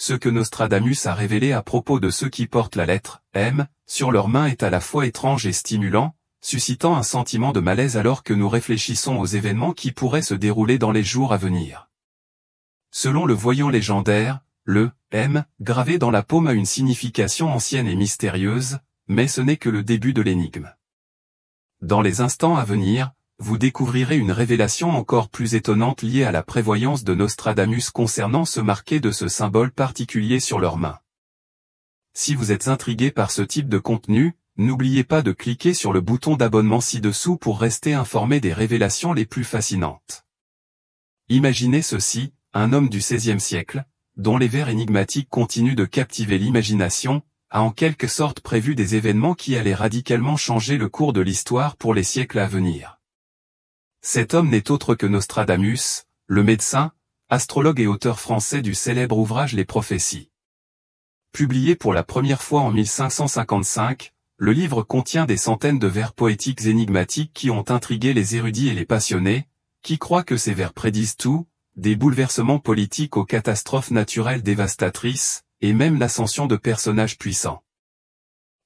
ce que Nostradamus a révélé à propos de ceux qui portent la lettre M sur leurs mains est à la fois étrange et stimulant, suscitant un sentiment de malaise alors que nous réfléchissons aux événements qui pourraient se dérouler dans les jours à venir. Selon le voyant légendaire, le M gravé dans la paume a une signification ancienne et mystérieuse, mais ce n'est que le début de l'énigme. Dans les instants à venir, vous découvrirez une révélation encore plus étonnante liée à la prévoyance de Nostradamus concernant ce marqué de ce symbole particulier sur leurs mains. Si vous êtes intrigué par ce type de contenu, n'oubliez pas de cliquer sur le bouton d'abonnement ci-dessous pour rester informé des révélations les plus fascinantes. Imaginez ceci, un homme du XVIe siècle, dont les vers énigmatiques continuent de captiver l'imagination, a en quelque sorte prévu des événements qui allaient radicalement changer le cours de l'histoire pour les siècles à venir. Cet homme n'est autre que Nostradamus, le médecin, astrologue et auteur français du célèbre ouvrage Les Prophéties. Publié pour la première fois en 1555, le livre contient des centaines de vers poétiques énigmatiques qui ont intrigué les érudits et les passionnés, qui croient que ces vers prédisent tout, des bouleversements politiques aux catastrophes naturelles dévastatrices, et même l'ascension de personnages puissants.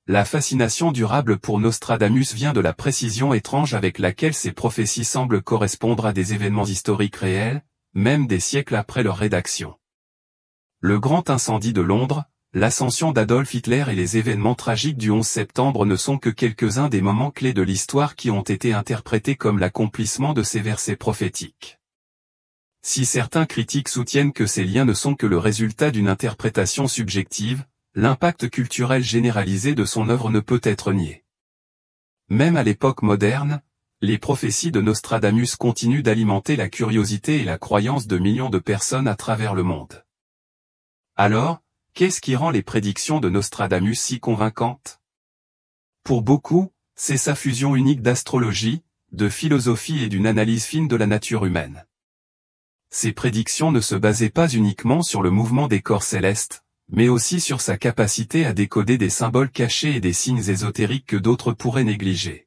La fascination durable pour Nostradamus vient de la précision étrange avec laquelle ces prophéties semblent correspondre à des événements historiques réels, même des siècles après leur rédaction. Le grand incendie de Londres, l'ascension d'Adolf Hitler et les événements tragiques du 11 septembre ne sont que quelques-uns des moments clés de l'histoire qui ont été interprétés comme l'accomplissement de ces versets prophétiques. Si certains critiques soutiennent que ces liens ne sont que le résultat d'une interprétation subjective, l'impact culturel généralisé de son œuvre ne peut être nié. Même à l'époque moderne, les prophéties de Nostradamus continuent d'alimenter la curiosité et la croyance de millions de personnes à travers le monde. Alors, qu'est-ce qui rend les prédictions de Nostradamus si convaincantes? Pour beaucoup, c'est sa fusion unique d'astrologie, de philosophie et d'une analyse fine de la nature humaine. Ces prédictions ne se basaient pas uniquement sur le mouvement des corps célestes, mais aussi sur sa capacité à décoder des symboles cachés et des signes ésotériques que d'autres pourraient négliger.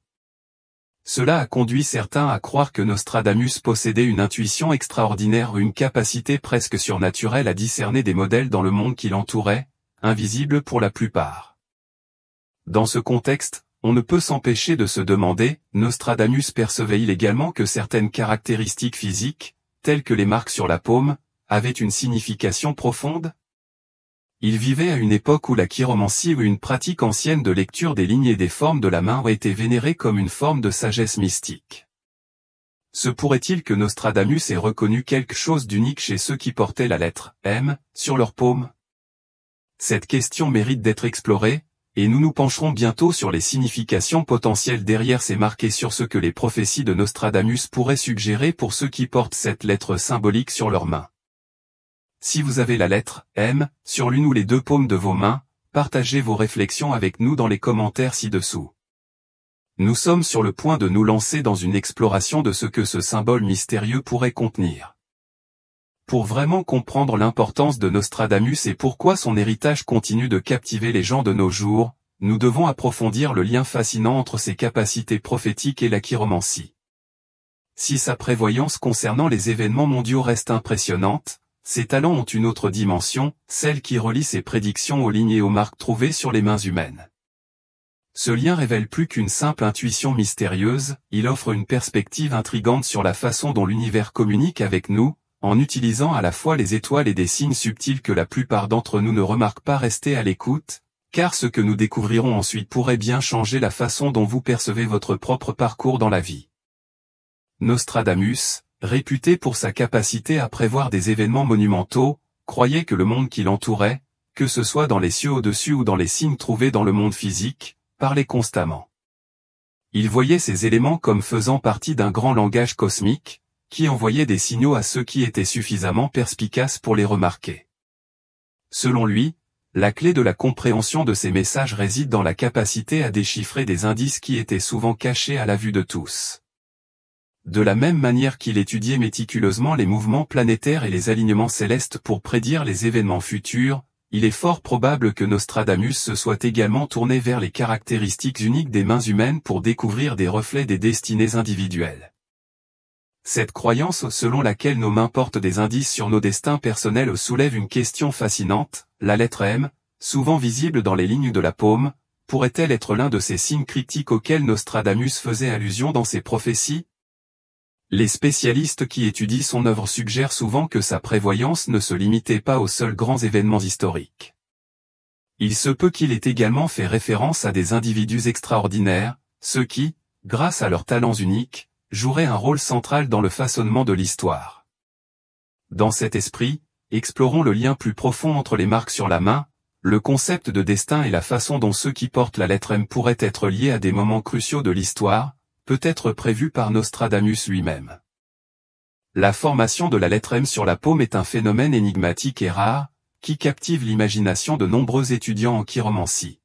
Cela a conduit certains à croire que Nostradamus possédait une intuition extraordinaire ou une capacité presque surnaturelle à discerner des modèles dans le monde qui l'entourait, invisibles pour la plupart. Dans ce contexte, on ne peut s'empêcher de se demander, Nostradamus percevait-il également que certaines caractéristiques physiques, telles que les marques sur la paume, avaient une signification profonde? Il vivait à une époque où la chiromancie ou une pratique ancienne de lecture des lignes et des formes de la main aurait été vénérée comme une forme de sagesse mystique. Se pourrait-il que Nostradamus ait reconnu quelque chose d'unique chez ceux qui portaient la lettre M sur leur paume? Cette question mérite d'être explorée, et nous nous pencherons bientôt sur les significations potentielles derrière ces marques et sur ce que les prophéties de Nostradamus pourraient suggérer pour ceux qui portent cette lettre symbolique sur leurs mains. Si vous avez la lettre M sur l'une ou les deux paumes de vos mains, partagez vos réflexions avec nous dans les commentaires ci-dessous. Nous sommes sur le point de nous lancer dans une exploration de ce que ce symbole mystérieux pourrait contenir. Pour vraiment comprendre l'importance de Nostradamus et pourquoi son héritage continue de captiver les gens de nos jours, nous devons approfondir le lien fascinant entre ses capacités prophétiques et la chiromancie. Si sa prévoyance concernant les événements mondiaux reste impressionnante, ses talents ont une autre dimension, celle qui relie ses prédictions aux lignes et aux marques trouvées sur les mains humaines. Ce lien révèle plus qu'une simple intuition mystérieuse, il offre une perspective intrigante sur la façon dont l'univers communique avec nous, en utilisant à la fois les étoiles et des signes subtils que la plupart d'entre nous ne remarquent pas. Restez à l'écoute, car ce que nous découvrirons ensuite pourrait bien changer la façon dont vous percevez votre propre parcours dans la vie. Nostradamus, réputé pour sa capacité à prévoir des événements monumentaux, croyait que le monde qui l'entourait, que ce soit dans les cieux au-dessus ou dans les signes trouvés dans le monde physique, parlait constamment. Il voyait ces éléments comme faisant partie d'un grand langage cosmique, qui envoyait des signaux à ceux qui étaient suffisamment perspicaces pour les remarquer. Selon lui, la clé de la compréhension de ces messages réside dans la capacité à déchiffrer des indices qui étaient souvent cachés à la vue de tous. De la même manière qu'il étudiait méticuleusement les mouvements planétaires et les alignements célestes pour prédire les événements futurs, il est fort probable que Nostradamus se soit également tourné vers les caractéristiques uniques des mains humaines pour découvrir des reflets des destinées individuelles. Cette croyance selon laquelle nos mains portent des indices sur nos destins personnels soulève une question fascinante. La lettre M, souvent visible dans les lignes de la paume, pourrait-elle être l'un de ces signes critiques auxquels Nostradamus faisait allusion dans ses prophéties? Les spécialistes qui étudient son œuvre suggèrent souvent que sa prévoyance ne se limitait pas aux seuls grands événements historiques. Il se peut qu'il ait également fait référence à des individus extraordinaires, ceux qui, grâce à leurs talents uniques, joueraient un rôle central dans le façonnement de l'histoire. Dans cet esprit, explorons le lien plus profond entre les marques sur la main, le concept de destin et la façon dont ceux qui portent la lettre M pourraient être liés à des moments cruciaux de l'histoire, peut-être prévus par Nostradamus lui-même. La formation de la lettre M sur la paume est un phénomène énigmatique et rare, qui captive l'imagination de nombreux étudiants en chiromancie.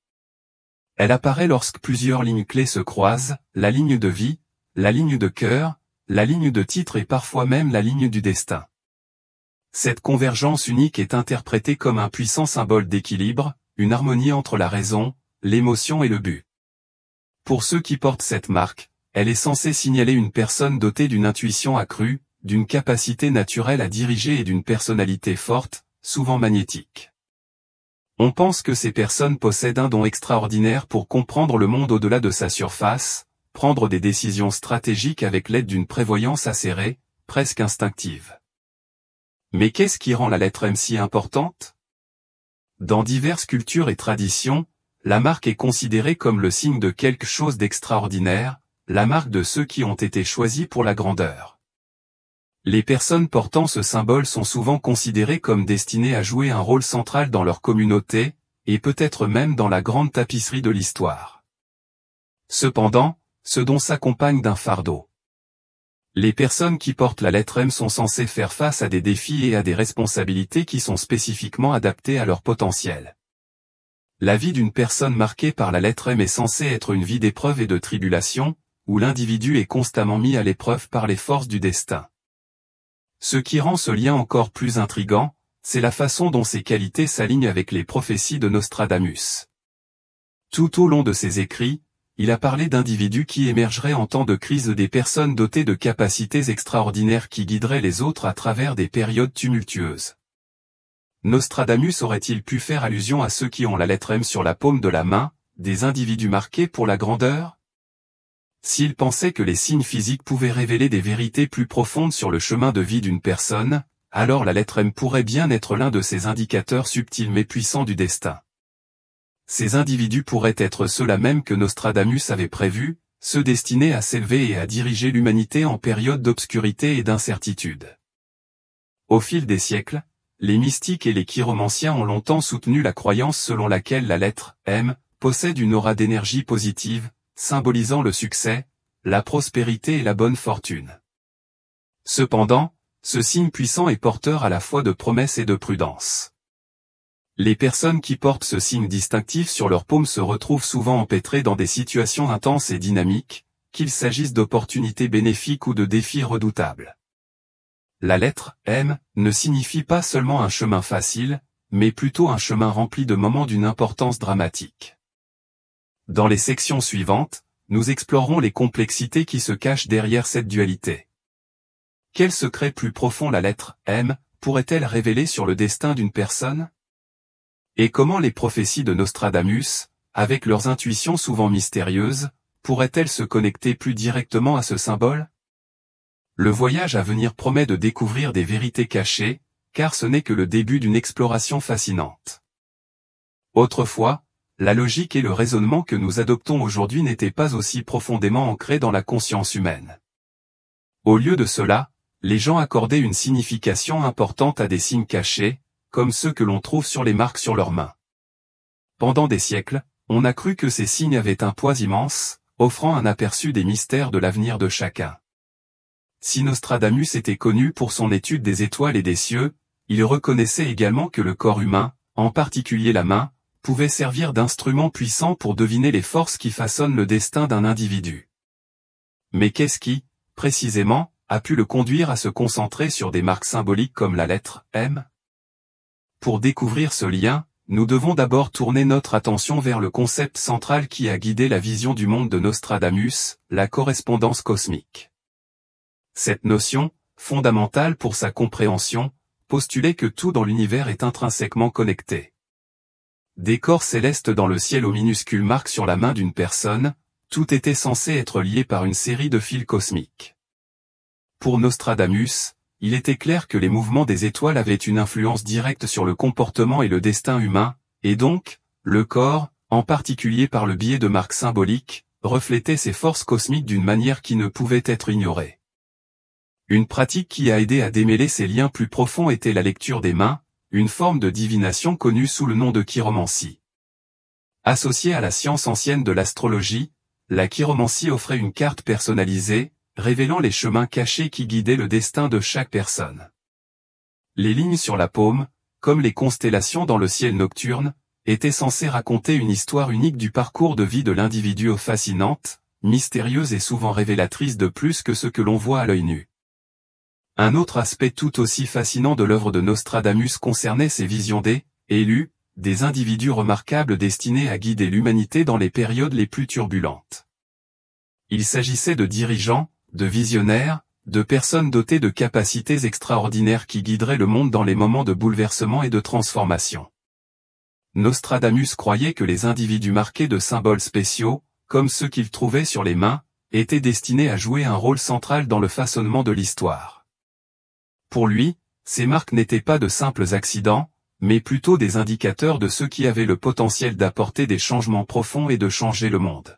Elle apparaît lorsque plusieurs lignes clés se croisent, la ligne de vie, la ligne de cœur, la ligne de titre et parfois même la ligne du destin. Cette convergence unique est interprétée comme un puissant symbole d'équilibre, une harmonie entre la raison, l'émotion et le but. Pour ceux qui portent cette marque, elle est censée signaler une personne dotée d'une intuition accrue, d'une capacité naturelle à diriger et d'une personnalité forte, souvent magnétique. On pense que ces personnes possèdent un don extraordinaire pour comprendre le monde au-delà de sa surface, prendre des décisions stratégiques avec l'aide d'une prévoyance acérée, presque instinctive. Mais qu'est-ce qui rend la lettre M si importante? Dans diverses cultures et traditions, la marque est considérée comme le signe de quelque chose d'extraordinaire, la marque de ceux qui ont été choisis pour la grandeur. Les personnes portant ce symbole sont souvent considérées comme destinées à jouer un rôle central dans leur communauté, et peut-être même dans la grande tapisserie de l'histoire. Cependant, ce don s'accompagne d'un fardeau. Les personnes qui portent la lettre M sont censées faire face à des défis et à des responsabilités qui sont spécifiquement adaptées à leur potentiel. La vie d'une personne marquée par la lettre M est censée être une vie d'épreuves et de tribulations, où l'individu est constamment mis à l'épreuve par les forces du destin. Ce qui rend ce lien encore plus intrigant, c'est la façon dont ces qualités s'alignent avec les prophéties de Nostradamus. Tout au long de ses écrits, il a parlé d'individus qui émergeraient en temps de crise, des personnes dotées de capacités extraordinaires qui guideraient les autres à travers des périodes tumultueuses. Nostradamus aurait-il pu faire allusion à ceux qui ont la lettre M sur la paume de la main, des individus marqués pour la grandeur? S'il pensait que les signes physiques pouvaient révéler des vérités plus profondes sur le chemin de vie d'une personne, alors la lettre M pourrait bien être l'un de ces indicateurs subtils mais puissants du destin. Ces individus pourraient être ceux-là même que Nostradamus avait prévus, ceux destinés à s'élever et à diriger l'humanité en période d'obscurité et d'incertitude. Au fil des siècles, les mystiques et les chiromanciens ont longtemps soutenu la croyance selon laquelle la lettre M possède une aura d'énergie positive, symbolisant le succès, la prospérité et la bonne fortune. Cependant, ce signe puissant est porteur à la fois de promesses et de prudence. Les personnes qui portent ce signe distinctif sur leur paume se retrouvent souvent empêtrées dans des situations intenses et dynamiques, qu'il s'agisse d'opportunités bénéfiques ou de défis redoutables. La lettre M ne signifie pas seulement un chemin facile, mais plutôt un chemin rempli de moments d'une importance dramatique. Dans les sections suivantes, nous explorerons les complexités qui se cachent derrière cette dualité. Quel secret plus profond la lettre M pourrait-elle révéler sur le destin d'une personne? Et comment les prophéties de Nostradamus, avec leurs intuitions souvent mystérieuses, pourraient-elles se connecter plus directement à ce symbole? Le voyage à venir promet de découvrir des vérités cachées, car ce n'est que le début d'une exploration fascinante. Autrefois, la logique et le raisonnement que nous adoptons aujourd'hui n'étaient pas aussi profondément ancrés dans la conscience humaine. Au lieu de cela, les gens accordaient une signification importante à des signes cachés, comme ceux que l'on trouve sur les marques sur leurs mains. Pendant des siècles, on a cru que ces signes avaient un poids immense, offrant un aperçu des mystères de l'avenir de chacun. Si Nostradamus était connu pour son étude des étoiles et des cieux, il reconnaissait également que le corps humain, en particulier la main, pouvait servir d'instrument puissant pour deviner les forces qui façonnent le destin d'un individu. Mais qu'est-ce qui, précisément, a pu le conduire à se concentrer sur des marques symboliques comme la lettre M? Pour découvrir ce lien, nous devons d'abord tourner notre attention vers le concept central qui a guidé la vision du monde de Nostradamus, la correspondance cosmique. Cette notion, fondamentale pour sa compréhension, postulait que tout dans l'univers est intrinsèquement connecté. Des corps célestes dans le ciel aux minuscules marques sur la main d'une personne, tout était censé être lié par une série de fils cosmiques. Pour Nostradamus, il était clair que les mouvements des étoiles avaient une influence directe sur le comportement et le destin humain, et donc, le corps, en particulier par le biais de marques symboliques, reflétait ces forces cosmiques d'une manière qui ne pouvait être ignorée. Une pratique qui a aidé à démêler ces liens plus profonds était la lecture des mains, une forme de divination connue sous le nom de chiromancie. Associée à la science ancienne de l'astrologie, la chiromancie offrait une carte personnalisée, révélant les chemins cachés qui guidaient le destin de chaque personne. Les lignes sur la paume, comme les constellations dans le ciel nocturne, étaient censées raconter une histoire unique du parcours de vie de l'individu fascinante, mystérieuse et souvent révélatrice de plus que ce que l'on voit à l'œil nu. Un autre aspect tout aussi fascinant de l'œuvre de Nostradamus concernait ses visions des élus, des individus remarquables destinés à guider l'humanité dans les périodes les plus turbulentes. Il s'agissait de dirigeants, de visionnaires, de personnes dotées de capacités extraordinaires qui guideraient le monde dans les moments de bouleversement et de transformation. Nostradamus croyait que les individus marqués de symboles spéciaux, comme ceux qu'il trouvait sur les mains, étaient destinés à jouer un rôle central dans le façonnement de l'histoire. Pour lui, ces marques n'étaient pas de simples accidents, mais plutôt des indicateurs de ceux qui avaient le potentiel d'apporter des changements profonds et de changer le monde.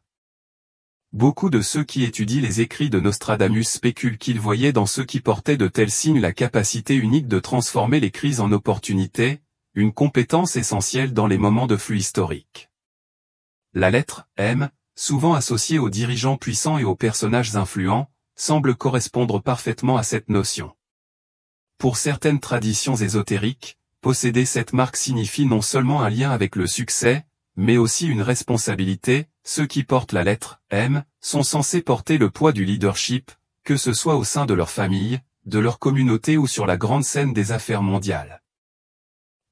Beaucoup de ceux qui étudient les écrits de Nostradamus spéculent qu'il voyait dans ceux qui portaient de tels signes la capacité unique de transformer les crises en opportunités, une compétence essentielle dans les moments de flux historiques. La lettre M, souvent associée aux dirigeants puissants et aux personnages influents, semble correspondre parfaitement à cette notion. Pour certaines traditions ésotériques, posséder cette marque signifie non seulement un lien avec le succès, mais aussi une responsabilité. Ceux qui portent la lettre M sont censés porter le poids du leadership, que ce soit au sein de leur famille, de leur communauté ou sur la grande scène des affaires mondiales.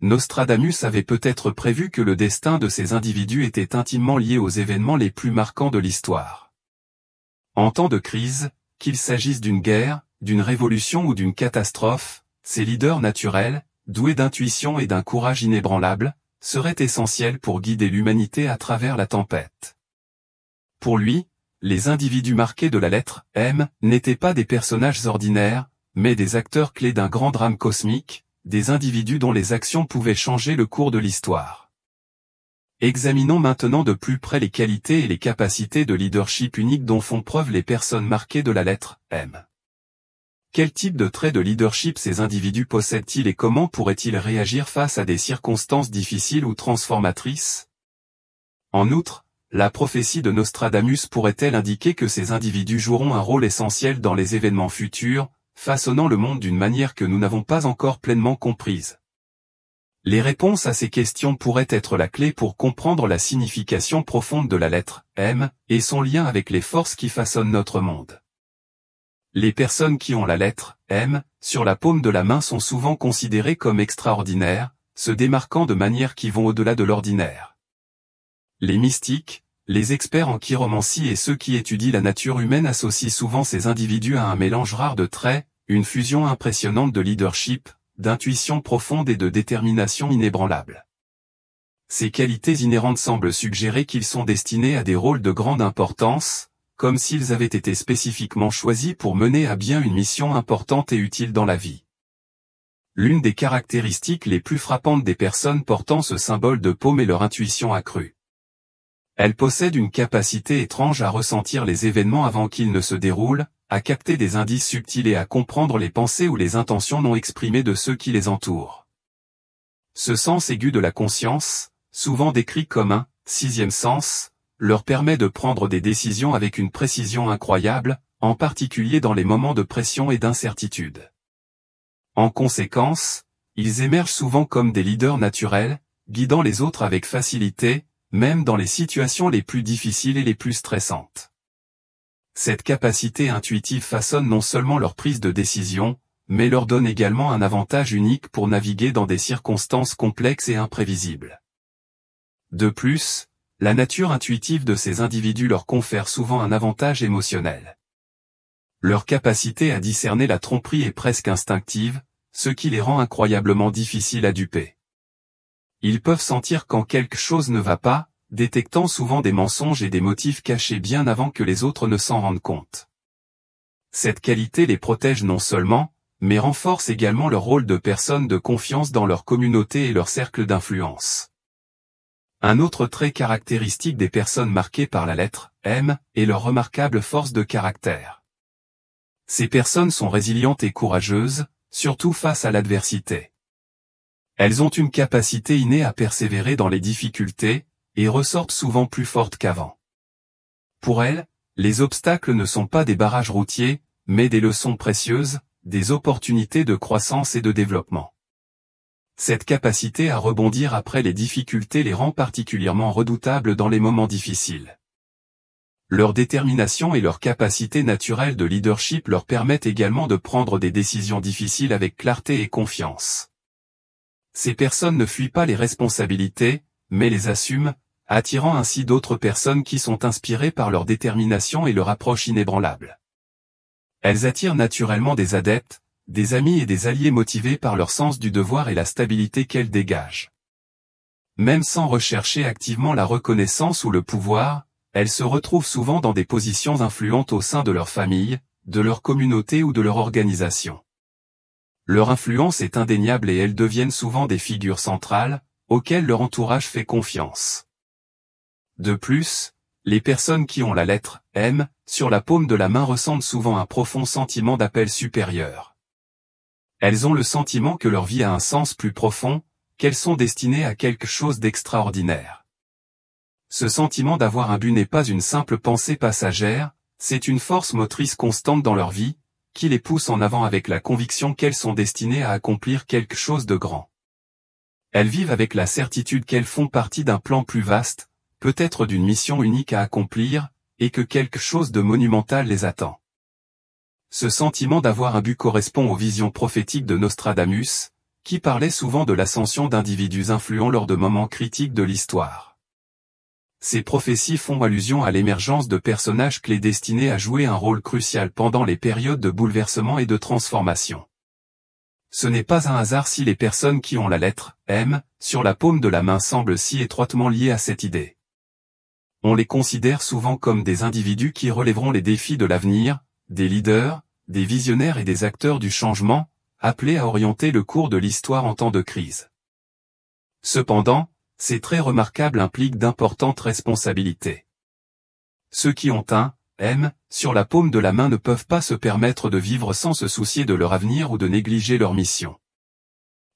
Nostradamus avait peut-être prévu que le destin de ces individus était intimement lié aux événements les plus marquants de l'histoire. En temps de crise, qu'il s'agisse d'une guerre, d'une révolution ou d'une catastrophe, ces leaders naturels, doués d'intuition et d'un courage inébranlable, seraient essentiels pour guider l'humanité à travers la tempête. Pour lui, les individus marqués de la lettre M n'étaient pas des personnages ordinaires, mais des acteurs clés d'un grand drame cosmique, des individus dont les actions pouvaient changer le cours de l'histoire. Examinons maintenant de plus près les qualités et les capacités de leadership uniques dont font preuve les personnes marquées de la lettre M. Quel type de traits de leadership ces individus possèdent-ils et comment pourraient-ils réagir face à des circonstances difficiles ou transformatrices? En outre, la prophétie de Nostradamus pourrait-elle indiquer que ces individus joueront un rôle essentiel dans les événements futurs, façonnant le monde d'une manière que nous n'avons pas encore pleinement comprise? Les réponses à ces questions pourraient être la clé pour comprendre la signification profonde de la lettre M et son lien avec les forces qui façonnent notre monde. Les personnes qui ont la lettre M sur la paume de la main sont souvent considérées comme extraordinaires, se démarquant de manières qui vont au-delà de l'ordinaire. Les mystiques, les experts en chiromancie et ceux qui étudient la nature humaine associent souvent ces individus à un mélange rare de traits, une fusion impressionnante de leadership, d'intuition profonde et de détermination inébranlable. Ces qualités inhérentes semblent suggérer qu'ils sont destinés à des rôles de grande importance, comme s'ils avaient été spécifiquement choisis pour mener à bien une mission importante et utile dans la vie. L'une des caractéristiques les plus frappantes des personnes portant ce symbole de paume est leur intuition accrue. Elles possèdent une capacité étrange à ressentir les événements avant qu'ils ne se déroulent, à capter des indices subtils et à comprendre les pensées ou les intentions non exprimées de ceux qui les entourent. Ce sens aigu de la conscience, souvent décrit comme un « sixième sens », leur permet de prendre des décisions avec une précision incroyable, en particulier dans les moments de pression et d'incertitude. En conséquence, ils émergent souvent comme des leaders naturels, guidant les autres avec facilité, même dans les situations les plus difficiles et les plus stressantes. Cette capacité intuitive façonne non seulement leur prise de décision, mais leur donne également un avantage unique pour naviguer dans des circonstances complexes et imprévisibles. De plus, la nature intuitive de ces individus leur confère souvent un avantage émotionnel. Leur capacité à discerner la tromperie est presque instinctive, ce qui les rend incroyablement difficiles à duper. Ils peuvent sentir quand quelque chose ne va pas, détectant souvent des mensonges et des motifs cachés bien avant que les autres ne s'en rendent compte. Cette qualité les protège non seulement, mais renforce également leur rôle de personnes de confiance dans leur communauté et leur cercle d'influence. Un autre trait caractéristique des personnes marquées par la lettre M est leur remarquable force de caractère. Ces personnes sont résilientes et courageuses, surtout face à l'adversité. Elles ont une capacité innée à persévérer dans les difficultés, et ressortent souvent plus fortes qu'avant. Pour elles, les obstacles ne sont pas des barrages routiers, mais des leçons précieuses, des opportunités de croissance et de développement. Cette capacité à rebondir après les difficultés les rend particulièrement redoutables dans les moments difficiles. Leur détermination et leur capacité naturelle de leadership leur permettent également de prendre des décisions difficiles avec clarté et confiance. Ces personnes ne fuient pas les responsabilités, mais les assument, attirant ainsi d'autres personnes qui sont inspirées par leur détermination et leur approche inébranlable. Elles attirent naturellement des adeptes, des amis et des alliés motivés par leur sens du devoir et la stabilité qu'elles dégagent. Même sans rechercher activement la reconnaissance ou le pouvoir, elles se retrouvent souvent dans des positions influentes au sein de leur famille, de leur communauté ou de leur organisation. Leur influence est indéniable et elles deviennent souvent des figures centrales, auxquelles leur entourage fait confiance. De plus, les personnes qui ont la lettre M sur la paume de la main ressentent souvent un profond sentiment d'appel supérieur. Elles ont le sentiment que leur vie a un sens plus profond, qu'elles sont destinées à quelque chose d'extraordinaire. Ce sentiment d'avoir un but n'est pas une simple pensée passagère, c'est une force motrice constante dans leur vie, qui les pousse en avant avec la conviction qu'elles sont destinées à accomplir quelque chose de grand. Elles vivent avec la certitude qu'elles font partie d'un plan plus vaste, peut-être d'une mission unique à accomplir, et que quelque chose de monumental les attend. Ce sentiment d'avoir un but correspond aux visions prophétiques de Nostradamus, qui parlait souvent de l'ascension d'individus influents lors de moments critiques de l'histoire. Ces prophéties font allusion à l'émergence de personnages clés destinés à jouer un rôle crucial pendant les périodes de bouleversement et de transformation. Ce n'est pas un hasard si les personnes qui ont la lettre M sur la paume de la main semblent si étroitement liées à cette idée. On les considère souvent comme des individus qui relèveront les défis de l'avenir, des leaders, des visionnaires et des acteurs du changement, appelés à orienter le cours de l'histoire en temps de crise. Cependant, ces traits remarquables impliquent d'importantes responsabilités. Ceux qui ont un M sur la paume de la main ne peuvent pas se permettre de vivre sans se soucier de leur avenir ou de négliger leur mission.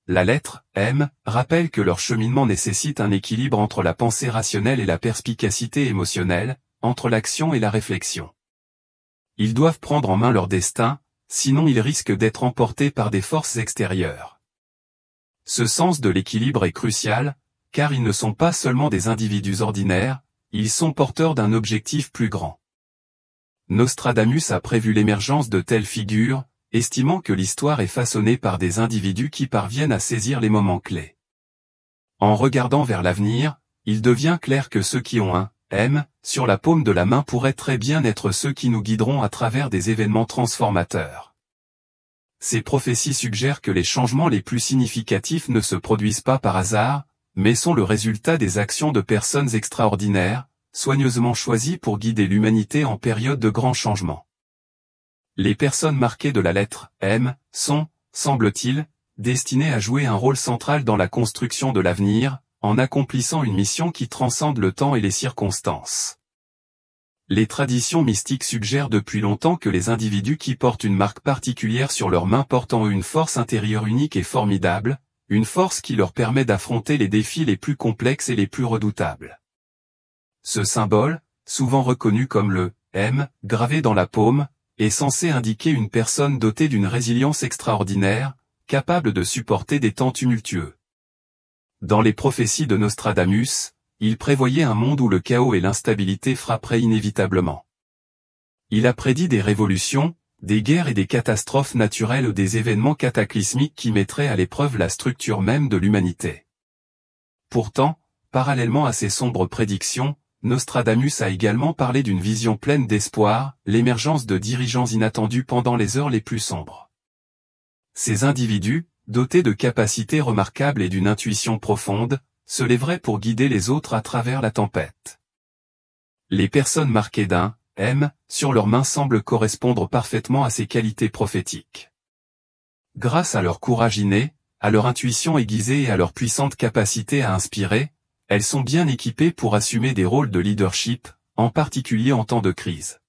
La lettre M rappelle que leur cheminement nécessite un équilibre entre la pensée rationnelle et la perspicacité émotionnelle, entre l'action et la réflexion. Ils doivent prendre en main leur destin, sinon ils risquent d'être emportés par des forces extérieures. Ce sens de l'équilibre est crucial, car ils ne sont pas seulement des individus ordinaires, ils sont porteurs d'un objectif plus grand. Nostradamus a prévu l'émergence de telles figures, estimant que l'histoire est façonnée par des individus qui parviennent à saisir les moments clés. En regardant vers l'avenir, il devient clair que ceux qui ont un M sur la paume de la main pourraient très bien être ceux qui nous guideront à travers des événements transformateurs. Ces prophéties suggèrent que les changements les plus significatifs ne se produisent pas par hasard, mais sont le résultat des actions de personnes extraordinaires, soigneusement choisies pour guider l'humanité en période de grands changements. Les personnes marquées de la lettre M sont, semble-t-il, destinées à jouer un rôle central dans la construction de l'avenir, en accomplissant une mission qui transcende le temps et les circonstances. Les traditions mystiques suggèrent depuis longtemps que les individus qui portent une marque particulière sur leurs mains portent en eux une force intérieure unique et formidable, une force qui leur permet d'affronter les défis les plus complexes et les plus redoutables. Ce symbole, souvent reconnu comme le M, gravé dans la paume, est censé indiquer une personne dotée d'une résilience extraordinaire, capable de supporter des temps tumultueux. Dans les prophéties de Nostradamus, il prévoyait un monde où le chaos et l'instabilité frapperaient inévitablement. Il a prédit des révolutions, des guerres et des catastrophes naturelles ou des événements cataclysmiques qui mettraient à l'épreuve la structure même de l'humanité. Pourtant, parallèlement à ces sombres prédictions, Nostradamus a également parlé d'une vision pleine d'espoir, l'émergence de dirigeants inattendus pendant les heures les plus sombres. Ces individus, dotés de capacités remarquables et d'une intuition profonde, se lèveraient pour guider les autres à travers la tempête. Les personnes marquées d'un M sur leurs mains semblent correspondre parfaitement à ces qualités prophétiques. Grâce à leur courage inné, à leur intuition aiguisée et à leur puissante capacité à inspirer, elles sont bien équipées pour assumer des rôles de leadership, en particulier en temps de crise.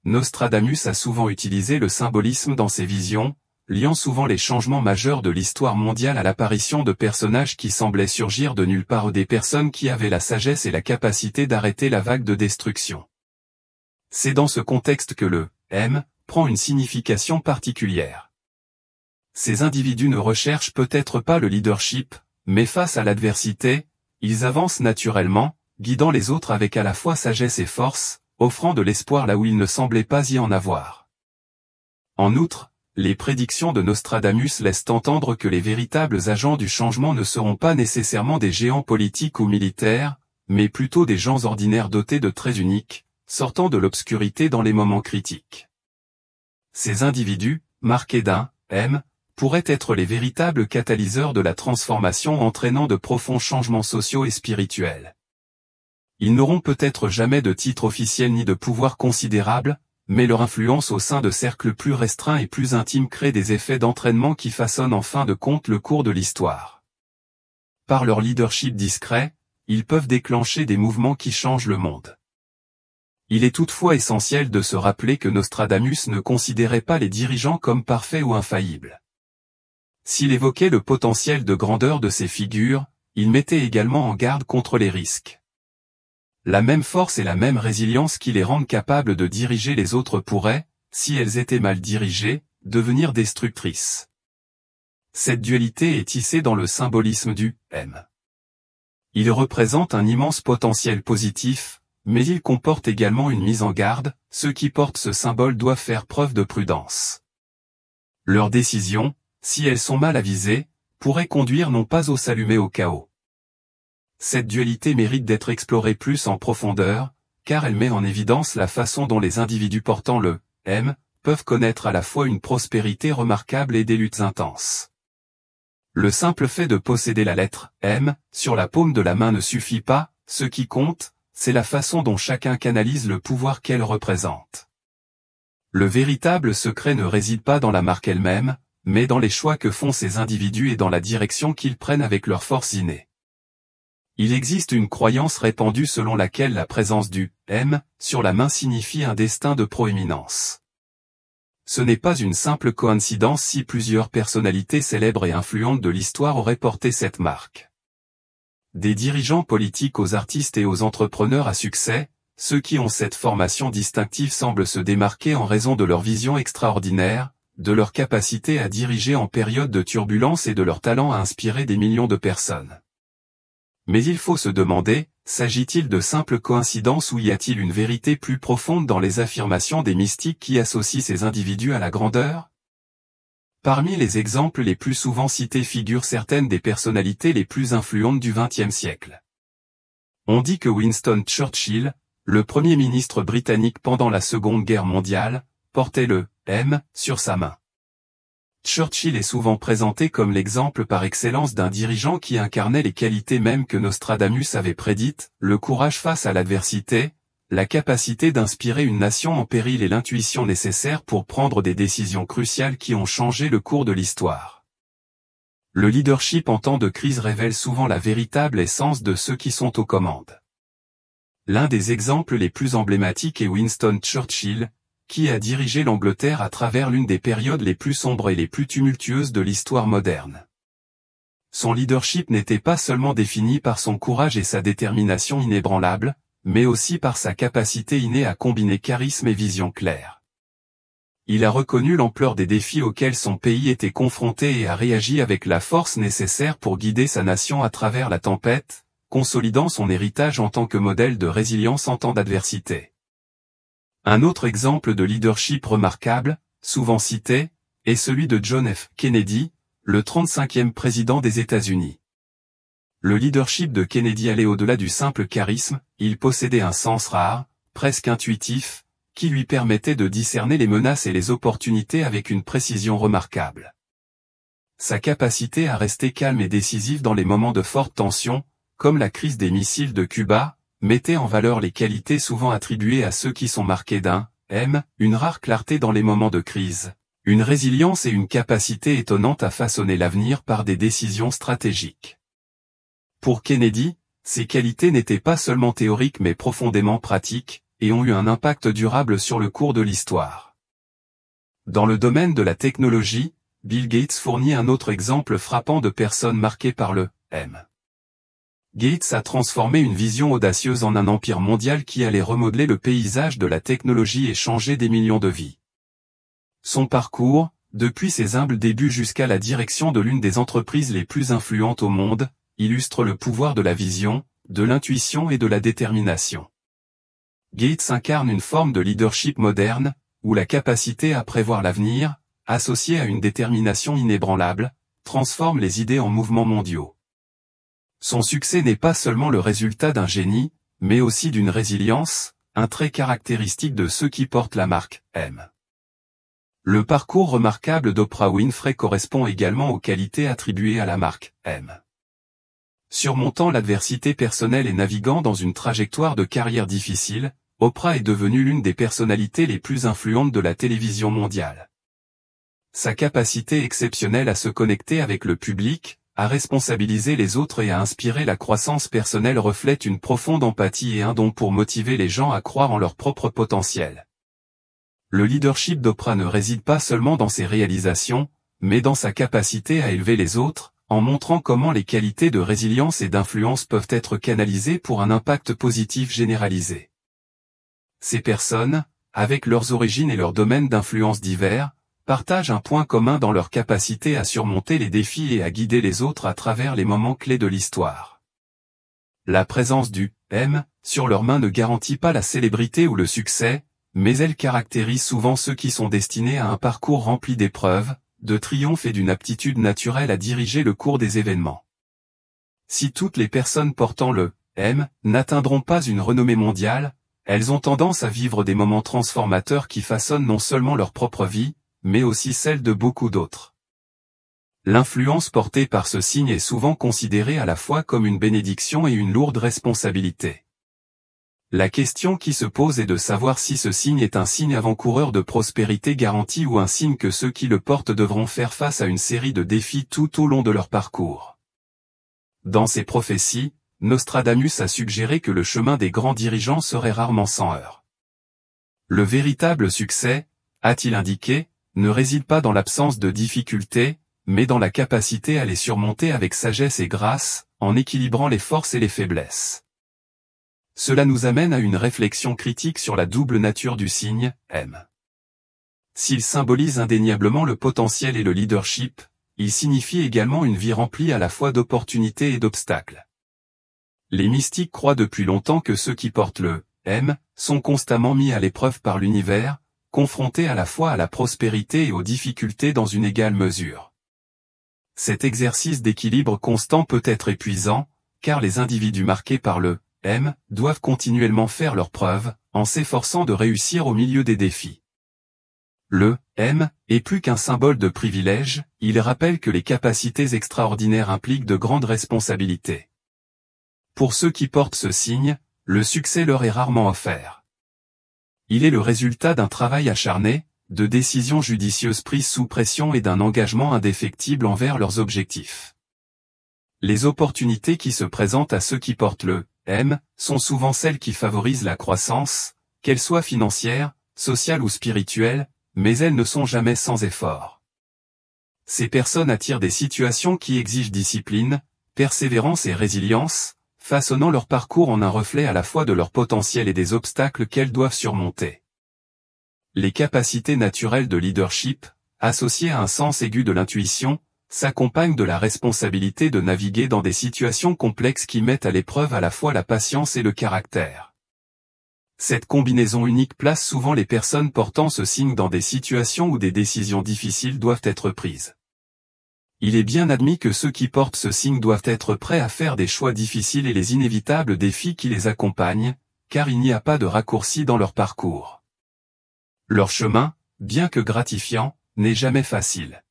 Nostradamus a souvent utilisé le symbolisme dans ses visions, liant souvent les changements majeurs de l'histoire mondiale à l'apparition de personnages qui semblaient surgir de nulle part ou des personnes qui avaient la sagesse et la capacité d'arrêter la vague de destruction. C'est dans ce contexte que le « M » prend une signification particulière. Ces individus ne recherchent peut-être pas le leadership, mais face à l'adversité, ils avancent naturellement, guidant les autres avec à la fois sagesse et force, offrant de l'espoir là où il ne semblait pas y en avoir. En outre, les prédictions de Nostradamus laissent entendre que les véritables agents du changement ne seront pas nécessairement des géants politiques ou militaires, mais plutôt des gens ordinaires dotés de traits uniques, sortant de l'obscurité dans les moments critiques. Ces individus, marqués d'un « M », pourraient être les véritables catalyseurs de la transformation entraînant de profonds changements sociaux et spirituels. Ils n'auront peut-être jamais de titre officiel ni de pouvoir considérable, mais leur influence au sein de cercles plus restreints et plus intimes crée des effets d'entraînement qui façonnent en fin de compte le cours de l'histoire. Par leur leadership discret, ils peuvent déclencher des mouvements qui changent le monde. Il est toutefois essentiel de se rappeler que Nostradamus ne considérait pas les dirigeants comme parfaits ou infaillibles. S'il évoquait le potentiel de grandeur de ces figures, il mettait également en garde contre les risques. La même force et la même résilience qui les rendent capables de diriger les autres pourraient, si elles étaient mal dirigées, devenir destructrices. Cette dualité est tissée dans le symbolisme du « M ». Il représente un immense potentiel positif, mais il comporte également une mise en garde, ceux qui portent ce symbole doivent faire preuve de prudence. Leurs décisions, si elles sont mal avisées, pourraient conduire non pas au salut mais au chaos. Cette dualité mérite d'être explorée plus en profondeur, car elle met en évidence la façon dont les individus portant le « M » peuvent connaître à la fois une prospérité remarquable et des luttes intenses. Le simple fait de posséder la lettre « M » sur la paume de la main ne suffit pas, ce qui compte, c'est la façon dont chacun canalise le pouvoir qu'elle représente. Le véritable secret ne réside pas dans la marque elle-même, mais dans les choix que font ces individus et dans la direction qu'ils prennent avec leur force innée. Il existe une croyance répandue selon laquelle la présence du « M » sur la main signifie un destin de proéminence. Ce n'est pas une simple coïncidence si plusieurs personnalités célèbres et influentes de l'histoire auraient porté cette marque. Des dirigeants politiques aux artistes et aux entrepreneurs à succès, ceux qui ont cette formation distinctive semblent se démarquer en raison de leur vision extraordinaire, de leur capacité à diriger en période de turbulence et de leur talent à inspirer des millions de personnes. Mais il faut se demander, s'agit-il de simples coïncidences ou y a-t-il une vérité plus profonde dans les affirmations des mystiques qui associent ces individus à la grandeur? Parmi les exemples les plus souvent cités figurent certaines des personnalités les plus influentes du XXe siècle. On dit que Winston Churchill, le Premier ministre britannique pendant la Seconde Guerre mondiale, portait le « M » sur sa main. Churchill est souvent présenté comme l'exemple par excellence d'un dirigeant qui incarnait les qualités mêmes que Nostradamus avait prédites, le courage face à l'adversité, la capacité d'inspirer une nation en péril et l'intuition nécessaire pour prendre des décisions cruciales qui ont changé le cours de l'histoire. Le leadership en temps de crise révèle souvent la véritable essence de ceux qui sont aux commandes. L'un des exemples les plus emblématiques est Winston Churchill, qui a dirigé l'Angleterre à travers l'une des périodes les plus sombres et les plus tumultueuses de l'histoire moderne. Son leadership n'était pas seulement défini par son courage et sa détermination inébranlable, mais aussi par sa capacité innée à combiner charisme et vision claire. Il a reconnu l'ampleur des défis auxquels son pays était confronté et a réagi avec la force nécessaire pour guider sa nation à travers la tempête, consolidant son héritage en tant que modèle de résilience en temps d'adversité. Un autre exemple de leadership remarquable, souvent cité, est celui de John F. Kennedy, le 35e président des États-Unis. Le leadership de Kennedy allait au-delà du simple charisme, il possédait un sens rare, presque intuitif, qui lui permettait de discerner les menaces et les opportunités avec une précision remarquable. Sa capacité à rester calme et décisive dans les moments de forte tension, comme la crise des missiles de Cuba, mettait en valeur les qualités souvent attribuées à ceux qui sont marqués une rare clarté dans les moments de crise, une résilience et une capacité étonnante à façonner l'avenir par des décisions stratégiques. Pour Kennedy, ces qualités n'étaient pas seulement théoriques mais profondément pratiques, et ont eu un impact durable sur le cours de l'histoire. Dans le domaine de la technologie, Bill Gates fournit un autre exemple frappant de personnes marquées par le M. Gates a transformé une vision audacieuse en un empire mondial qui allait remodeler le paysage de la technologie et changer des millions de vies. Son parcours, depuis ses humbles débuts jusqu'à la direction de l'une des entreprises les plus influentes au monde, illustre le pouvoir de la vision, de l'intuition et de la détermination. Gates incarne une forme de leadership moderne, où la capacité à prévoir l'avenir, associée à une détermination inébranlable, transforme les idées en mouvements mondiaux. Son succès n'est pas seulement le résultat d'un génie, mais aussi d'une résilience, un trait caractéristique de ceux qui portent la marque M. Le parcours remarquable d'Oprah Winfrey correspond également aux qualités attribuées à la marque M. Surmontant l'adversité personnelle et naviguant dans une trajectoire de carrière difficile, Oprah est devenue l'une des personnalités les plus influentes de la télévision mondiale. Sa capacité exceptionnelle à se connecter avec le public, à responsabiliser les autres et à inspirer la croissance personnelle reflète une profonde empathie et un don pour motiver les gens à croire en leur propre potentiel. Le leadership d'Oprah ne réside pas seulement dans ses réalisations, mais dans sa capacité à élever les autres, en montrant comment les qualités de résilience et d'influence peuvent être canalisées pour un impact positif généralisé. Ces personnes, avec leurs origines et leurs domaines d'influence divers, partagent un point commun dans leur capacité à surmonter les défis et à guider les autres à travers les moments clés de l'histoire. La présence du M sur leurs mains ne garantit pas la célébrité ou le succès, mais elle caractérise souvent ceux qui sont destinés à un parcours rempli d'épreuves, de triomphes et d'une aptitude naturelle à diriger le cours des événements. Si toutes les personnes portant le M n'atteindront pas une renommée mondiale, elles ont tendance à vivre des moments transformateurs qui façonnent non seulement leur propre vie, mais aussi celle de beaucoup d'autres. L'influence portée par ce signe est souvent considérée à la fois comme une bénédiction et une lourde responsabilité. La question qui se pose est de savoir si ce signe est un signe avant-coureur de prospérité garantie ou un signe que ceux qui le portent devront faire face à une série de défis tout au long de leur parcours. Dans ses prophéties, Nostradamus a suggéré que le chemin des grands dirigeants serait rarement sans heurts. Le véritable succès, a-t-il indiqué, ne réside pas dans l'absence de difficultés, mais dans la capacité à les surmonter avec sagesse et grâce, en équilibrant les forces et les faiblesses. Cela nous amène à une réflexion critique sur la double nature du signe M. S'il symbolise indéniablement le potentiel et le leadership, il signifie également une vie remplie à la fois d'opportunités et d'obstacles. Les mystiques croient depuis longtemps que ceux qui portent le M sont constamment mis à l'épreuve par l'univers, confrontés à la fois à la prospérité et aux difficultés dans une égale mesure. Cet exercice d'équilibre constant peut être épuisant, car les individus marqués par le M doivent continuellement faire leurs preuves, en s'efforçant de réussir au milieu des défis. Le M est plus qu'un symbole de privilège, il rappelle que les capacités extraordinaires impliquent de grandes responsabilités. Pour ceux qui portent ce signe, le succès leur est rarement offert. Il est le résultat d'un travail acharné, de décisions judicieuses prises sous pression et d'un engagement indéfectible envers leurs objectifs. Les opportunités qui se présentent à ceux qui portent le M sont souvent celles qui favorisent la croissance, qu'elle soit financière, sociale ou spirituelle, mais elles ne sont jamais sans effort. Ces personnes attirent des situations qui exigent discipline, persévérance et résilience, façonnant leur parcours en un reflet à la fois de leur potentiel et des obstacles qu'elles doivent surmonter. Les capacités naturelles de leadership, associées à un sens aigu de l'intuition, s'accompagnent de la responsabilité de naviguer dans des situations complexes qui mettent à l'épreuve à la fois la patience et le caractère. Cette combinaison unique place souvent les personnes portant ce signe dans des situations où des décisions difficiles doivent être prises. Il est bien admis que ceux qui portent ce signe doivent être prêts à faire des choix difficiles et les inévitables défis qui les accompagnent, car il n'y a pas de raccourci dans leur parcours. Leur chemin, bien que gratifiant, n'est jamais facile.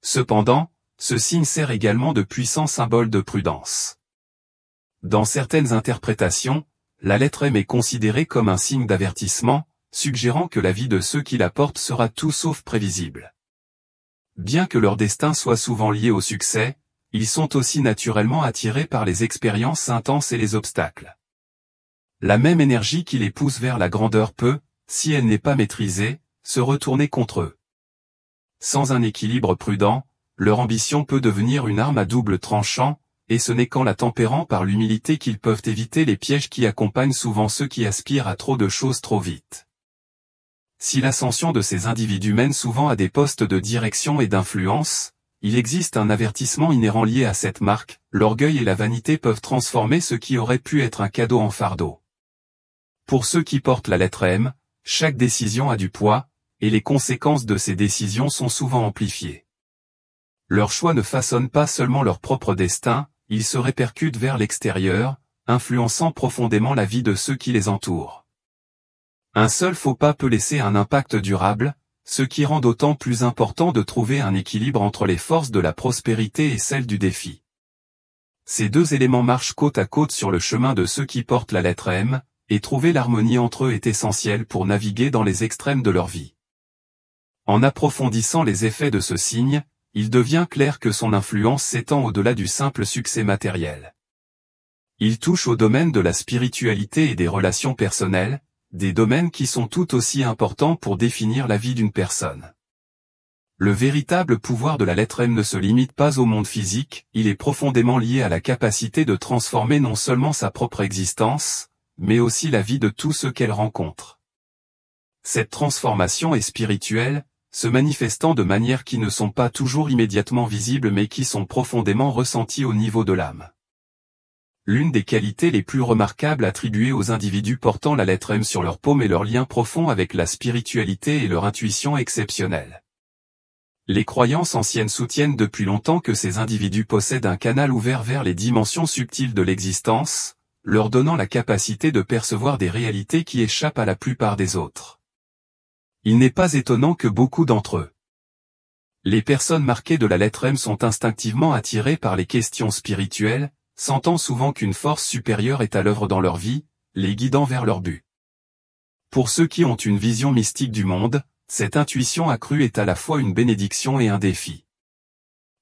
Cependant, ce signe sert également de puissant symbole de prudence. Dans certaines interprétations, la lettre M est considérée comme un signe d'avertissement, suggérant que la vie de ceux qui la portent sera tout sauf prévisible. Bien que leur destin soit souvent lié au succès, ils sont aussi naturellement attirés par les expériences intenses et les obstacles. La même énergie qui les pousse vers la grandeur peut, si elle n'est pas maîtrisée, se retourner contre eux. Sans un équilibre prudent, leur ambition peut devenir une arme à double tranchant, et ce n'est qu'en la tempérant par l'humilité qu'ils peuvent éviter les pièges qui accompagnent souvent ceux qui aspirent à trop de choses trop vite. Si l'ascension de ces individus mène souvent à des postes de direction et d'influence, il existe un avertissement inhérent lié à cette marque, l'orgueil et la vanité peuvent transformer ce qui aurait pu être un cadeau en fardeau. Pour ceux qui portent la lettre M, chaque décision a du poids, et les conséquences de ces décisions sont souvent amplifiées. Leurs choix ne façonnent pas seulement leur propre destin, ils se répercutent vers l'extérieur, influençant profondément la vie de ceux qui les entourent. Un seul faux pas peut laisser un impact durable, ce qui rend d'autant plus important de trouver un équilibre entre les forces de la prospérité et celles du défi. Ces deux éléments marchent côte à côte sur le chemin de ceux qui portent la lettre M, et trouver l'harmonie entre eux est essentiel pour naviguer dans les extrêmes de leur vie. En approfondissant les effets de ce signe, il devient clair que son influence s'étend au-delà du simple succès matériel. Il touche au domaine de la spiritualité et des relations personnelles, des domaines qui sont tout aussi importants pour définir la vie d'une personne. Le véritable pouvoir de la lettre M ne se limite pas au monde physique, il est profondément lié à la capacité de transformer non seulement sa propre existence, mais aussi la vie de tous ceux qu'elle rencontre. Cette transformation est spirituelle, se manifestant de manières qui ne sont pas toujours immédiatement visibles mais qui sont profondément ressenties au niveau de l'âme. L'une des qualités les plus remarquables attribuées aux individus portant la lettre M sur leur paume est leur lien profond avec la spiritualité et leur intuition exceptionnelle. Les croyances anciennes soutiennent depuis longtemps que ces individus possèdent un canal ouvert vers les dimensions subtiles de l'existence, leur donnant la capacité de percevoir des réalités qui échappent à la plupart des autres. Il n'est pas étonnant que beaucoup d'entre eux. Les personnes marquées de la lettre M sont instinctivement attirées par les questions spirituelles, sentant souvent qu'une force supérieure est à l'œuvre dans leur vie, les guidant vers leur but. Pour ceux qui ont une vision mystique du monde, cette intuition accrue est à la fois une bénédiction et un défi.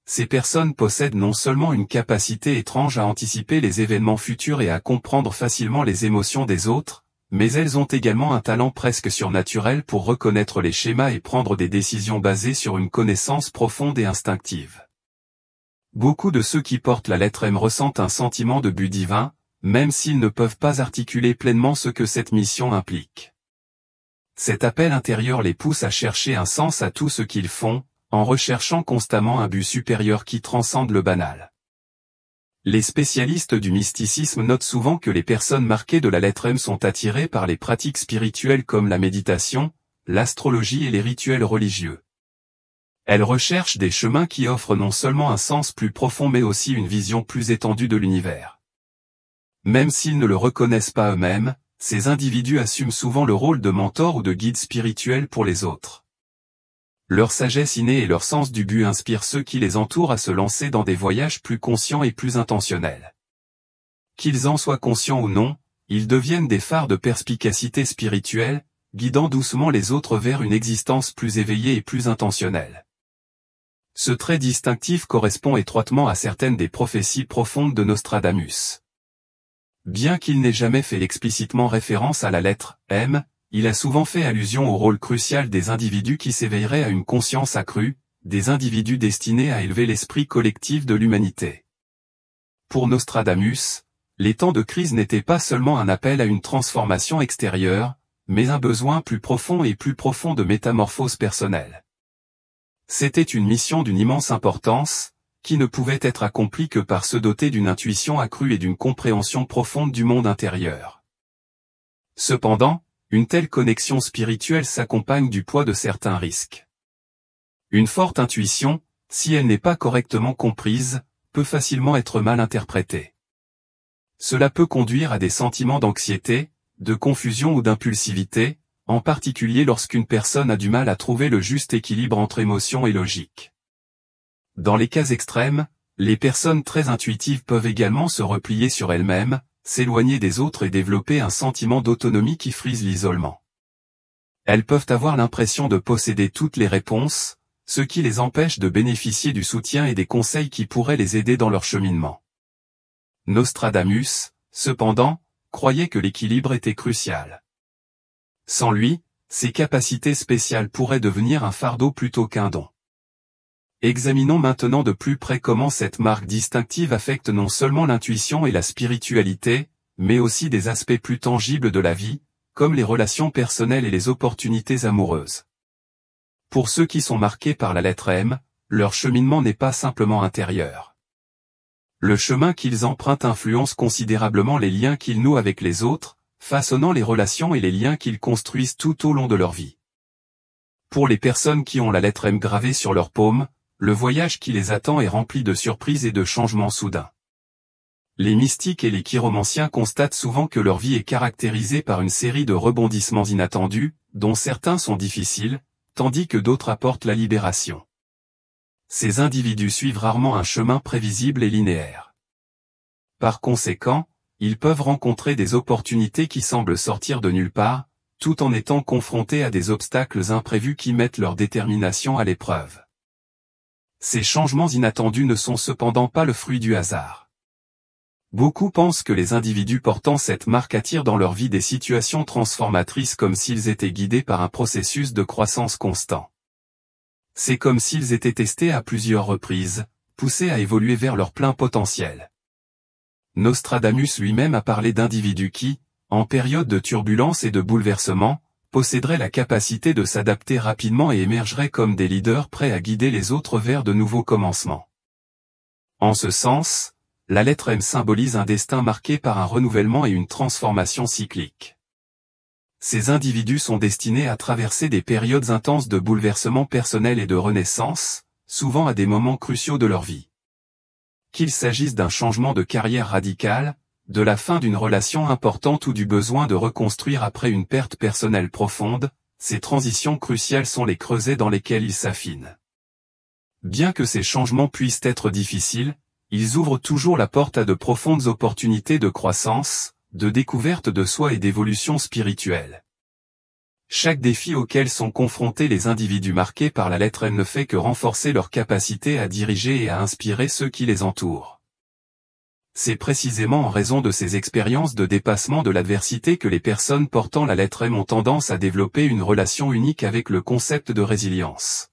Ces personnes possèdent non seulement une capacité étrange à anticiper les événements futurs et à comprendre facilement les émotions des autres, mais elles ont également un talent presque surnaturel pour reconnaître les schémas et prendre des décisions basées sur une connaissance profonde et instinctive. Beaucoup de ceux qui portent la lettre M ressentent un sentiment de but divin, même s'ils ne peuvent pas articuler pleinement ce que cette mission implique. Cet appel intérieur les pousse à chercher un sens à tout ce qu'ils font, en recherchant constamment un but supérieur qui transcende le banal. Les spécialistes du mysticisme notent souvent que les personnes marquées de la lettre M sont attirées par les pratiques spirituelles comme la méditation, l'astrologie et les rituels religieux. Elles recherchent des chemins qui offrent non seulement un sens plus profond mais aussi une vision plus étendue de l'univers. Même s'ils ne le reconnaissent pas eux-mêmes, ces individus assument souvent le rôle de mentor ou de guide spirituel pour les autres. Leur sagesse innée et leur sens du but inspirent ceux qui les entourent à se lancer dans des voyages plus conscients et plus intentionnels. Qu'ils en soient conscients ou non, ils deviennent des phares de perspicacité spirituelle, guidant doucement les autres vers une existence plus éveillée et plus intentionnelle. Ce trait distinctif correspond étroitement à certaines des prophéties profondes de Nostradamus. Bien qu'il n'ait jamais fait explicitement référence à la lettre M, il a souvent fait allusion au rôle crucial des individus qui s'éveilleraient à une conscience accrue, des individus destinés à élever l'esprit collectif de l'humanité. Pour Nostradamus, les temps de crise n'étaient pas seulement un appel à une transformation extérieure, mais un besoin plus profond et plus profond de métamorphose personnelle. C'était une mission d'une immense importance, qui ne pouvait être accomplie que par ceux dotés d'une intuition accrue et d'une compréhension profonde du monde intérieur. Cependant, une telle connexion spirituelle s'accompagne du poids de certains risques. Une forte intuition, si elle n'est pas correctement comprise, peut facilement être mal interprétée. Cela peut conduire à des sentiments d'anxiété, de confusion ou d'impulsivité, en particulier lorsqu'une personne a du mal à trouver le juste équilibre entre émotion et logique. Dans les cas extrêmes, les personnes très intuitives peuvent également se replier sur elles-mêmes, s'éloigner des autres et développer un sentiment d'autonomie qui frise l'isolement. Elles peuvent avoir l'impression de posséder toutes les réponses, ce qui les empêche de bénéficier du soutien et des conseils qui pourraient les aider dans leur cheminement. Nostradamus, cependant, croyait que l'équilibre était crucial. Sans lui, ses capacités spéciales pourraient devenir un fardeau plutôt qu'un don. Examinons maintenant de plus près comment cette marque distinctive affecte non seulement l'intuition et la spiritualité, mais aussi des aspects plus tangibles de la vie, comme les relations personnelles et les opportunités amoureuses. Pour ceux qui sont marqués par la lettre M, leur cheminement n'est pas simplement intérieur. Le chemin qu'ils empruntent influence considérablement les liens qu'ils nouent avec les autres, façonnant les relations et les liens qu'ils construisent tout au long de leur vie. Pour les personnes qui ont la lettre M gravée sur leur paume, le voyage qui les attend est rempli de surprises et de changements soudains. Les mystiques et les chiromanciens constatent souvent que leur vie est caractérisée par une série de rebondissements inattendus, dont certains sont difficiles, tandis que d'autres apportent la libération. Ces individus suivent rarement un chemin prévisible et linéaire. Par conséquent, ils peuvent rencontrer des opportunités qui semblent sortir de nulle part, tout en étant confrontés à des obstacles imprévus qui mettent leur détermination à l'épreuve. Ces changements inattendus ne sont cependant pas le fruit du hasard. Beaucoup pensent que les individus portant cette marque attirent dans leur vie des situations transformatrices comme s'ils étaient guidés par un processus de croissance constant. C'est comme s'ils étaient testés à plusieurs reprises, poussés à évoluer vers leur plein potentiel. Nostradamus lui-même a parlé d'individus qui, en période de turbulence et de bouleversement, posséderaient la capacité de s'adapter rapidement et émergeraient comme des leaders prêts à guider les autres vers de nouveaux commencements. En ce sens, la lettre M symbolise un destin marqué par un renouvellement et une transformation cyclique. Ces individus sont destinés à traverser des périodes intenses de bouleversement personnel et de renaissance, souvent à des moments cruciaux de leur vie. Qu'il s'agisse d'un changement de carrière radical, de la fin d'une relation importante ou du besoin de reconstruire après une perte personnelle profonde, ces transitions cruciales sont les creusets dans lesquels ils s'affinent. Bien que ces changements puissent être difficiles, ils ouvrent toujours la porte à de profondes opportunités de croissance, de découverte de soi et d'évolution spirituelle. Chaque défi auquel sont confrontés les individus marqués par la lettre M ne fait que renforcer leur capacité à diriger et à inspirer ceux qui les entourent. C'est précisément en raison de ces expériences de dépassement de l'adversité que les personnes portant la lettre M ont tendance à développer une relation unique avec le concept de résilience.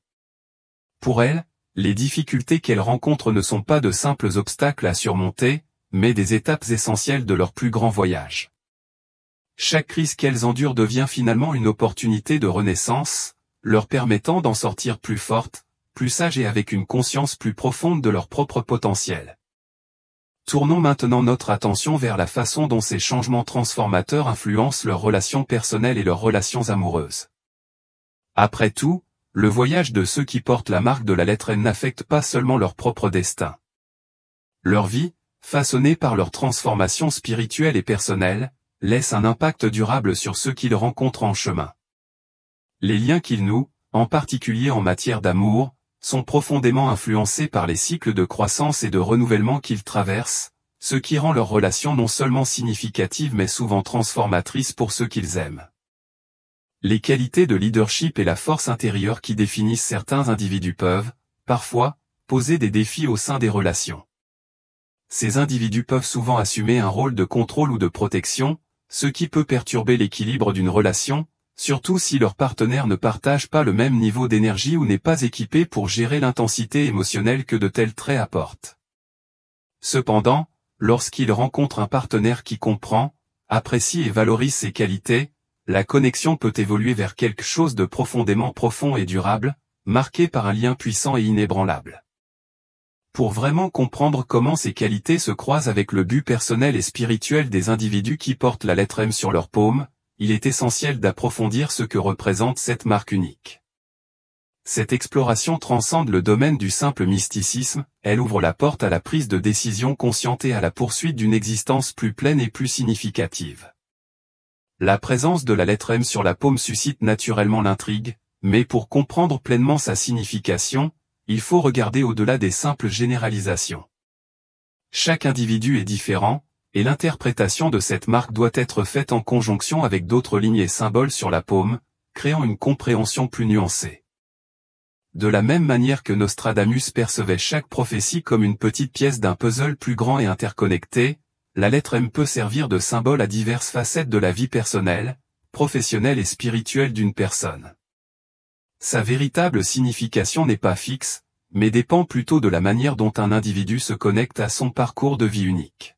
Pour elles, les difficultés qu'elles rencontrent ne sont pas de simples obstacles à surmonter, mais des étapes essentielles de leur plus grand voyage. Chaque crise qu'elles endurent devient finalement une opportunité de renaissance, leur permettant d'en sortir plus fortes, plus sages et avec une conscience plus profonde de leur propre potentiel. Tournons maintenant notre attention vers la façon dont ces changements transformateurs influencent leurs relations personnelles et leurs relations amoureuses. Après tout, le voyage de ceux qui portent la marque de la lettre M n'affecte pas seulement leur propre destin. Leur vie, façonnée par leur transformation spirituelle et personnelle, laisse un impact durable sur ceux qu'ils rencontrent en chemin. Les liens qu'ils nouent, en particulier en matière d'amour, sont profondément influencés par les cycles de croissance et de renouvellement qu'ils traversent, ce qui rend leurs relations non seulement significatives mais souvent transformatrices pour ceux qu'ils aiment. Les qualités de leadership et la force intérieure qui définissent certains individus peuvent, parfois, poser des défis au sein des relations. Ces individus peuvent souvent assumer un rôle de contrôle ou de protection, ce qui peut perturber l'équilibre d'une relation, surtout si leur partenaire ne partage pas le même niveau d'énergie ou n'est pas équipé pour gérer l'intensité émotionnelle que de tels traits apportent. Cependant, lorsqu'il rencontre un partenaire qui comprend, apprécie et valorise ses qualités, la connexion peut évoluer vers quelque chose de profondément profond et durable, marqué par un lien puissant et inébranlable. Pour vraiment comprendre comment ces qualités se croisent avec le but personnel et spirituel des individus qui portent la lettre M sur leur paume, il est essentiel d'approfondir ce que représente cette marque unique. Cette exploration transcende le domaine du simple mysticisme, elle ouvre la porte à la prise de décision consciente et à la poursuite d'une existence plus pleine et plus significative. La présence de la lettre M sur la paume suscite naturellement l'intrigue, mais pour comprendre pleinement sa signification, il faut regarder au-delà des simples généralisations. Chaque individu est différent, et l'interprétation de cette marque doit être faite en conjonction avec d'autres lignes et symboles sur la paume, créant une compréhension plus nuancée. De la même manière que Nostradamus percevait chaque prophétie comme une petite pièce d'un puzzle plus grand et interconnecté, la lettre M peut servir de symbole à diverses facettes de la vie personnelle, professionnelle et spirituelle d'une personne. Sa véritable signification n'est pas fixe, mais dépend plutôt de la manière dont un individu se connecte à son parcours de vie unique.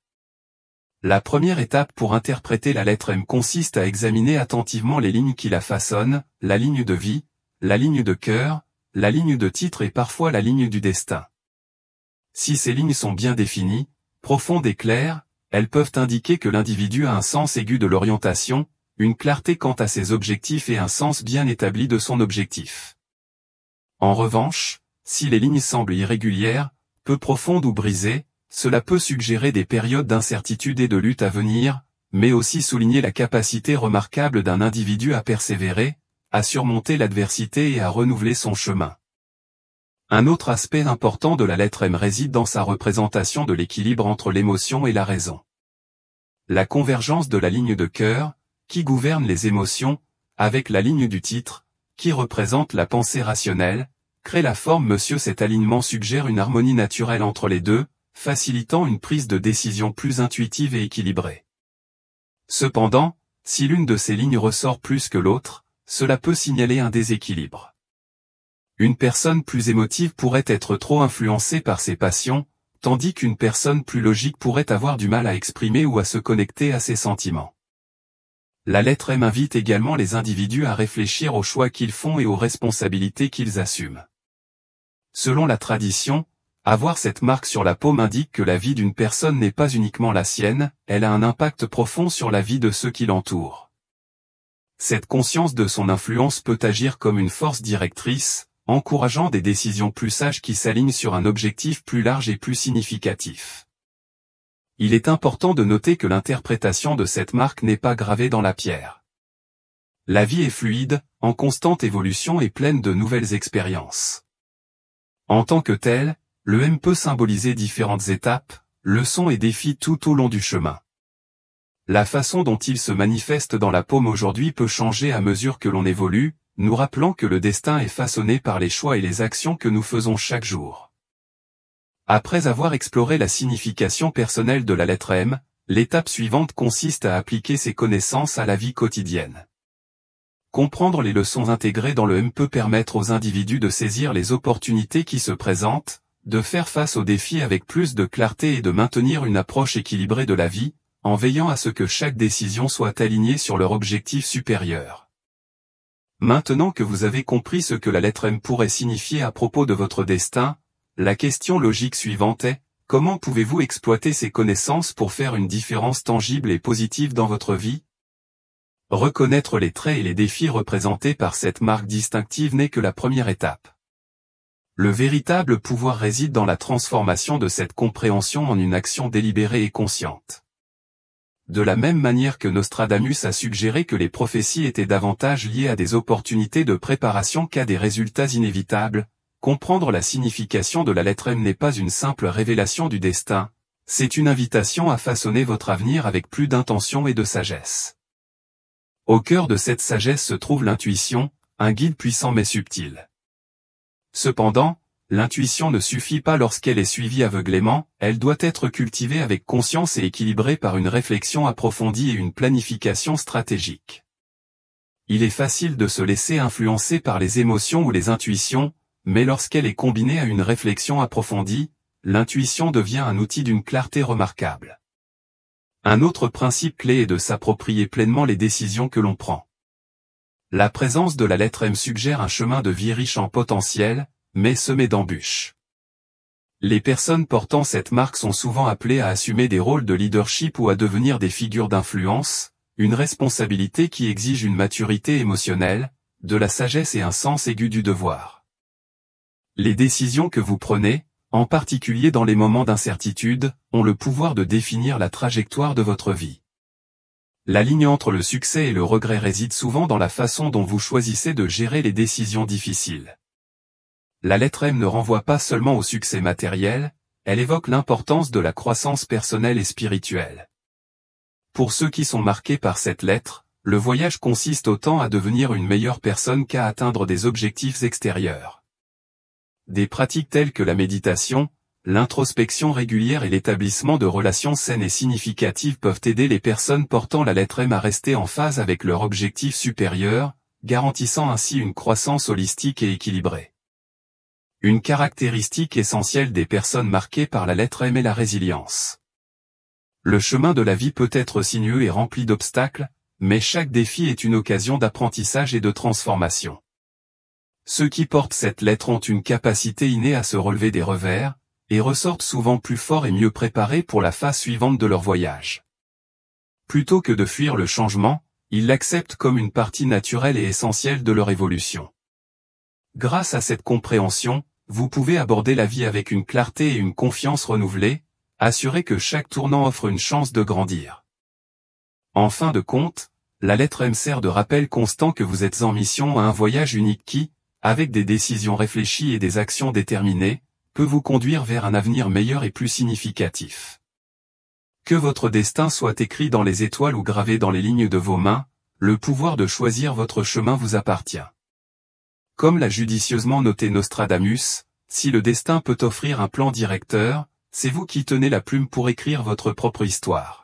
La première étape pour interpréter la lettre M consiste à examiner attentivement les lignes qui la façonnent, la ligne de vie, la ligne de cœur, la ligne de titre et parfois la ligne du destin. Si ces lignes sont bien définies, profondes et claires, elles peuvent indiquer que l'individu a un sens aigu de l'orientation, une clarté quant à ses objectifs et un sens bien établi de son objectif. En revanche, si les lignes semblent irrégulières, peu profondes ou brisées, cela peut suggérer des périodes d'incertitude et de lutte à venir, mais aussi souligner la capacité remarquable d'un individu à persévérer, à surmonter l'adversité et à renouveler son chemin. Un autre aspect important de la lettre M réside dans sa représentation de l'équilibre entre l'émotion et la raison. La convergence de la ligne de cœur, qui gouverne les émotions, avec la ligne du titre, qui représente la pensée rationnelle, crée la forme Monsieur. Cet alignement suggère une harmonie naturelle entre les deux, facilitant une prise de décision plus intuitive et équilibrée. Cependant, si l'une de ces lignes ressort plus que l'autre, cela peut signaler un déséquilibre. Une personne plus émotive pourrait être trop influencée par ses passions, tandis qu'une personne plus logique pourrait avoir du mal à exprimer ou à se connecter à ses sentiments. La lettre M invite également les individus à réfléchir aux choix qu'ils font et aux responsabilités qu'ils assument. Selon la tradition, avoir cette marque sur la paume indique que la vie d'une personne n'est pas uniquement la sienne, elle a un impact profond sur la vie de ceux qui l'entourent. Cette conscience de son influence peut agir comme une force directrice, encourageant des décisions plus sages qui s'alignent sur un objectif plus large et plus significatif. Il est important de noter que l'interprétation de cette marque n'est pas gravée dans la pierre. La vie est fluide, en constante évolution et pleine de nouvelles expériences. En tant que tel, le M peut symboliser différentes étapes, leçons et défis tout au long du chemin. La façon dont il se manifeste dans la paume aujourd'hui peut changer à mesure que l'on évolue, nous rappelant que le destin est façonné par les choix et les actions que nous faisons chaque jour. Après avoir exploré la signification personnelle de la lettre M, l'étape suivante consiste à appliquer ces connaissances à la vie quotidienne. Comprendre les leçons intégrées dans le M peut permettre aux individus de saisir les opportunités qui se présentent, de faire face aux défis avec plus de clarté et de maintenir une approche équilibrée de la vie, en veillant à ce que chaque décision soit alignée sur leur objectif supérieur. Maintenant que vous avez compris ce que la lettre M pourrait signifier à propos de votre destin, la question logique suivante est, comment pouvez-vous exploiter ces connaissances pour faire une différence tangible et positive dans votre vie? Reconnaître les traits et les défis représentés par cette marque distinctive n'est que la première étape. Le véritable pouvoir réside dans la transformation de cette compréhension en une action délibérée et consciente. De la même manière que Nostradamus a suggéré que les prophéties étaient davantage liées à des opportunités de préparation qu'à des résultats inévitables, comprendre la signification de la lettre M n'est pas une simple révélation du destin, c'est une invitation à façonner votre avenir avec plus d'intention et de sagesse. Au cœur de cette sagesse se trouve l'intuition, un guide puissant mais subtil. Cependant, l'intuition ne suffit pas lorsqu'elle est suivie aveuglément, elle doit être cultivée avec conscience et équilibrée par une réflexion approfondie et une planification stratégique. Il est facile de se laisser influencer par les émotions ou les intuitions, mais lorsqu'elle est combinée à une réflexion approfondie, l'intuition devient un outil d'une clarté remarquable. Un autre principe clé est de s'approprier pleinement les décisions que l'on prend. La présence de la lettre M suggère un chemin de vie riche en potentiel, mais semé d'embûches. Les personnes portant cette marque sont souvent appelées à assumer des rôles de leadership ou à devenir des figures d'influence, une responsabilité qui exige une maturité émotionnelle, de la sagesse et un sens aigu du devoir. Les décisions que vous prenez, en particulier dans les moments d'incertitude, ont le pouvoir de définir la trajectoire de votre vie. La ligne entre le succès et le regret réside souvent dans la façon dont vous choisissez de gérer les décisions difficiles. La lettre M ne renvoie pas seulement au succès matériel, elle évoque l'importance de la croissance personnelle et spirituelle. Pour ceux qui sont marqués par cette lettre, le voyage consiste autant à devenir une meilleure personne qu'à atteindre des objectifs extérieurs. Des pratiques telles que la méditation, l'introspection régulière et l'établissement de relations saines et significatives peuvent aider les personnes portant la lettre M à rester en phase avec leur objectif supérieur, garantissant ainsi une croissance holistique et équilibrée. Une caractéristique essentielle des personnes marquées par la lettre M est la résilience. Le chemin de la vie peut être sinueux et rempli d'obstacles, mais chaque défi est une occasion d'apprentissage et de transformation. Ceux qui portent cette lettre ont une capacité innée à se relever des revers, et ressortent souvent plus forts et mieux préparés pour la phase suivante de leur voyage. Plutôt que de fuir le changement, ils l'acceptent comme une partie naturelle et essentielle de leur évolution. Grâce à cette compréhension, vous pouvez aborder la vie avec une clarté et une confiance renouvelées, assuré que chaque tournant offre une chance de grandir. En fin de compte, la lettre M sert de rappel constant que vous êtes en mission à un voyage unique qui, avec des décisions réfléchies et des actions déterminées, peut vous conduire vers un avenir meilleur et plus significatif. Que votre destin soit écrit dans les étoiles ou gravé dans les lignes de vos mains, le pouvoir de choisir votre chemin vous appartient. Comme l'a judicieusement noté Nostradamus, si le destin peut offrir un plan directeur, c'est vous qui tenez la plume pour écrire votre propre histoire.